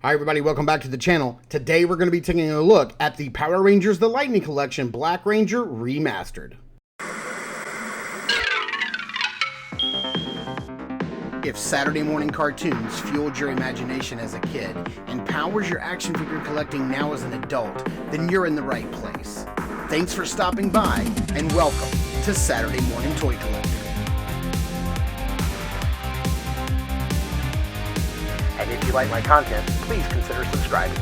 Hi everybody, welcome back to the channel. Today we're going to be taking a look at the Power Rangers The Lightning Collection Black Ranger Remastered. If Saturday morning cartoons fueled your imagination as a kid and powers your action figure collecting now as an adult, then you're in the right place. Thanks for stopping by and welcome to Saturday Morning Toy Collector. And if you like my content, please consider subscribing.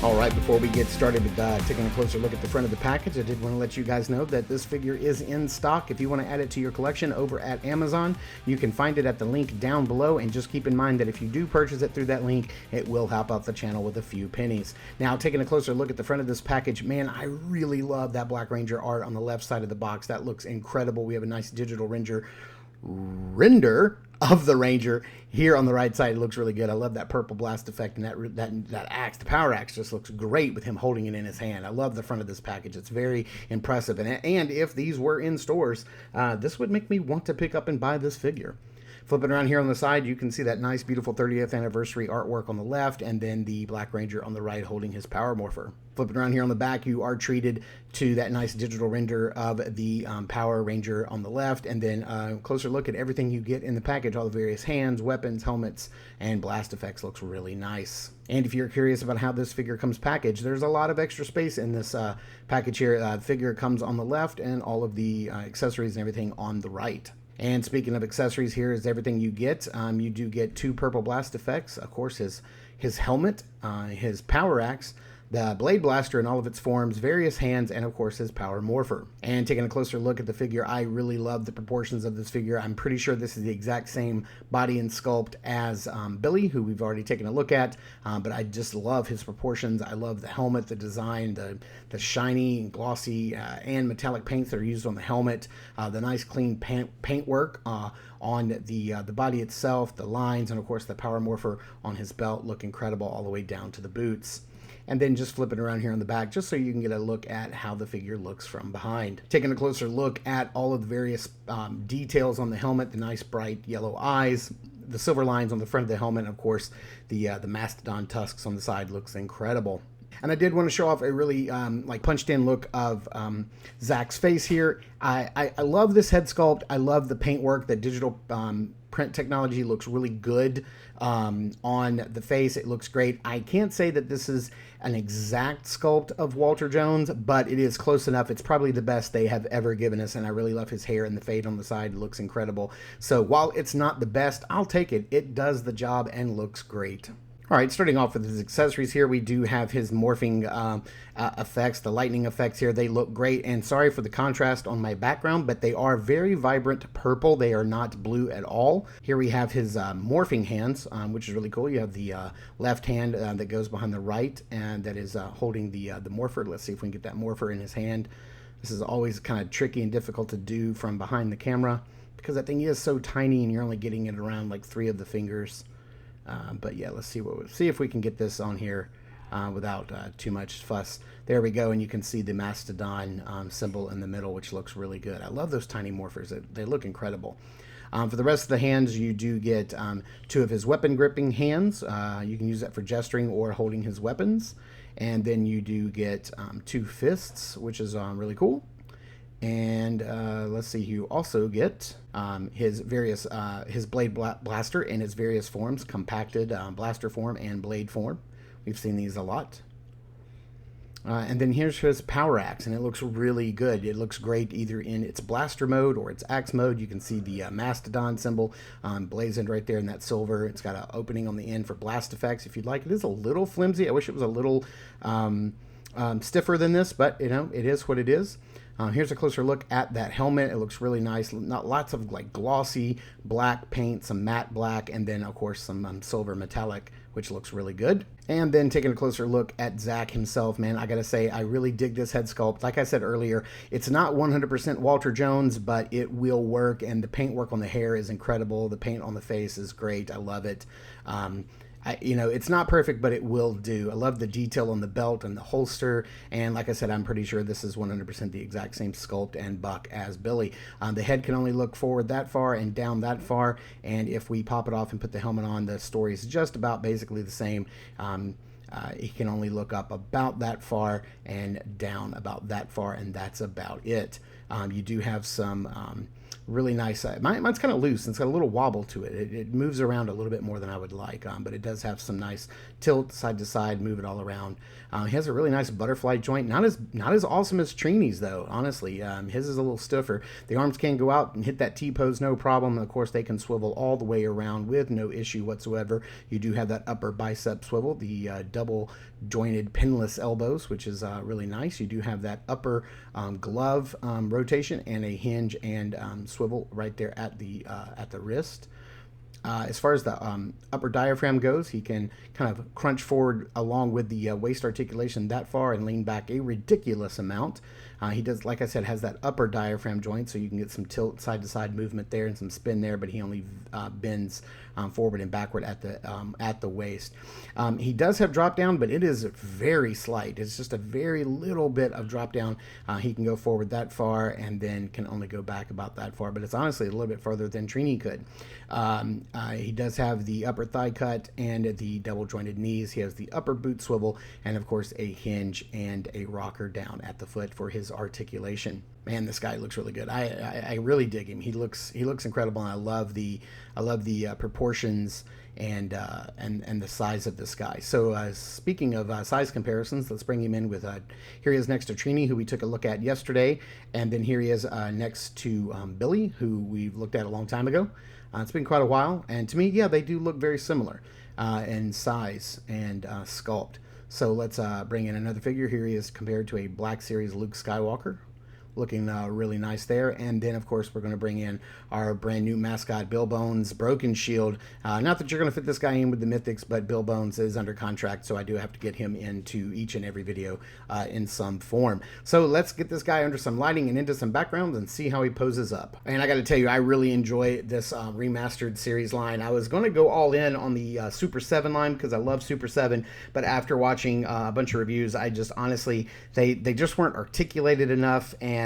All right, before we get started with taking a closer look at the front of the package, I did want to let you guys know that this figure is in stock. If you want to add it to your collection over at Amazon, you can find it at the link down below. And just keep in mind that if you do purchase it through that link, it will help out the channel with a few pennies. Now, taking a closer look at the front of this package, man, I really love that Black Ranger art on the left side of the box. That looks incredible. We have a nice digital render of the Ranger here on the right side. It looks really good. I love that purple blast effect, and that axe, the power axe, just looks great with him holding it in his hand. I love the front of this package. It's very impressive, and if these were in stores, this would make me want to pick up and buy this figure. Flipping around here on the side, you can see that nice, beautiful 30th anniversary artwork on the left, and then the Black Ranger on the right holding his power morpher. Flipping around here on the back, you are treated to that nice digital render of the Power Ranger on the left, and then a closer look at everything you get in the package, all the various hands, weapons, helmets, and blast effects. Looks really nice. And if you're curious about how this figure comes packaged, there's a lot of extra space in this package here. The figure comes on the left, and all of the accessories and everything on the right. And speaking of accessories, here is everything you get. You do get 2 purple blast effects, of course his helmet, his power axe, the blade blaster in all of its forms, various hands, and of course his power morpher. And taking a closer look at the figure, I really love the proportions of this figure. I'm pretty sure this is the exact same body and sculpt as Billy, who we've already taken a look at, but I just love his proportions. I love the helmet, the design, the shiny, glossy, and metallic paints that are used on the helmet, the nice clean paint work on the body itself, the lines, and of course the power morpher on his belt look incredible all the way down to the boots. And then just flipping around here on the back, just so you can get a look at how the figure looks from behind. Taking a closer look at all of the various details on the helmet, the nice bright yellow eyes, the silver lines on the front of the helmet, and of course the mastodon tusks on the side looks incredible. And I did want to show off a really like punched in look of Zach's face here. I love this head sculpt. I love the paintwork. The digital print technology looks really good on the face. It looks great. I can't say that this is an exact sculpt of Walter Jones, but it is close enough. It's probably the best they have ever given us, and I really love his hair and the fade on the side. It looks incredible. So while it's not the best, I'll take it. It does the job and looks great. All right, starting off with his accessories here, we do have his morphing effects, the lightning effects here. They look great, and sorry for the contrast on my background, but they are very vibrant purple. They are not blue at all. Here we have his morphing hands, which is really cool. You have the left hand that goes behind the right, and that is holding the morpher. Let's see if we can get that morpher in his hand. This is always kind of tricky and difficult to do from behind the camera because that thing is so tiny, and you're only getting it around like 3 of the fingers. But yeah, let's see if we can get this on here without too much fuss. There we go, and you can see the mastodon symbol in the middle, which looks really good. I love those tiny morphers. They look incredible. For the rest of the hands, you do get 2 of his weapon gripping hands. You can use that for gesturing or holding his weapons. And then you do get 2 fists, which is really cool. And let's see, you also get his various his blade blaster in its various forms, compacted blaster form and blade form. We've seen these a lot. And then here's his power axe, and it looks really good. It looks great either in its blaster mode or its axe mode. You can see the mastodon symbol blazoned right there in that silver. It's got an opening on the end for blast effects if you'd like. It is a little flimsy. I wish it was a little stiffer than this, but you know, it is what it is. Here's a closer look at that helmet. It looks really nice. Not lots of like glossy black paint, some matte black, and then of course some silver metallic, which looks really good. And then taking a closer look at Zach himself, man, I gotta say I really dig this head sculpt. Like I said earlier, it's not 100% Walter Jones, but it will work, and the paint work on the hair is incredible. The paint on the face is great. I love it. You know, it's not perfect, but it will do. I love the detail on the belt and the holster. And like I said, I'm pretty sure this is 100% the exact same sculpt and buck as Billy. The head can only look forward that far and down that far. And if we pop it off and put the helmet on, the story is just about basically the same. He can only look up about that far and down about that far, and that's about it. You do have some really nice. Mine's kind of loose and it's got a little wobble to it. It moves around a little bit more than I would like, but it does have some nice tilt side to side, move it all around. He has a really nice butterfly joint. Not as awesome as Trini's though, honestly. His is a little stiffer. The arms can go out and hit that T-pose no problem. Of course, they can swivel all the way around with no issue whatsoever. You do have that upper bicep swivel, the double jointed pinless elbows, which is really nice. You do have that upper glove rotation and a hinge and swivel right there at the wrist. As far as the upper diaphragm goes, he can kind of crunch forward along with the waist articulation that far and lean back a ridiculous amount. He does, like I said, has that upper diaphragm joint, so you can get some tilt side to side movement there and some spin there, but he only bends forward and backward at the waist. He does have drop down, but it is very slight. It's just a very little bit of drop down. He can go forward that far and then can only go back about that far, but it's honestly a little bit further than Trini could. He does have the upper thigh cut and the double jointed knees. He has the upper boot swivel and of course a hinge and a rocker down at the foot for his articulation. Man, this guy looks really good. I really dig him. He looks incredible, and I love the proportions and the size of this guy. So speaking of size comparisons, let's bring him in with here he is next to Trini, who we took a look at yesterday, and then here he is next to Billy, who we looked at a long time ago. It's been quite a while, and to me, yeah, they do look very similar in size and sculpt. So let's bring in another figure. Here he is compared to a Black Series Luke Skywalker. Looking really nice there. And then, of course, we're going to bring in our brand new mascot, Bill Bones' Broken Shield. Not that you're going to fit this guy in with the Mythics, but Bill Bones is under contract, so I do have to get him into each and every video in some form. So let's get this guy under some lighting and into some backgrounds and see how he poses up. And I got to tell you, I really enjoy this remastered series line. I was going to go all in on the Super 7 line because I love Super 7, but after watching a bunch of reviews, I just honestly, they just weren't articulated enough and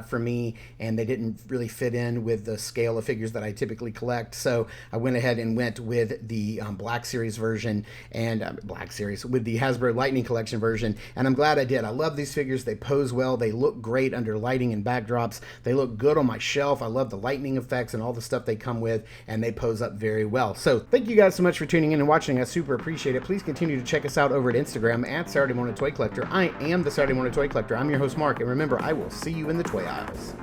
for me, and they didn't really fit in with the scale of figures that I typically collect. So I went ahead and went with the Black Series version and Black Series with the Hasbro Lightning Collection version, and I'm glad I did. I love these figures. They pose well. They look great under lighting and backdrops. They look good on my shelf. I love the lightning effects and all the stuff they come with, and they pose up very well. So thank you guys so much for tuning in and watching. I super appreciate it. Please continue to check us out over at Instagram at Saturday Morning Toy Collector. I am the Saturday Morning Toy Collector. I'm your host, Mark, and remember, I will see you in the toy aisles.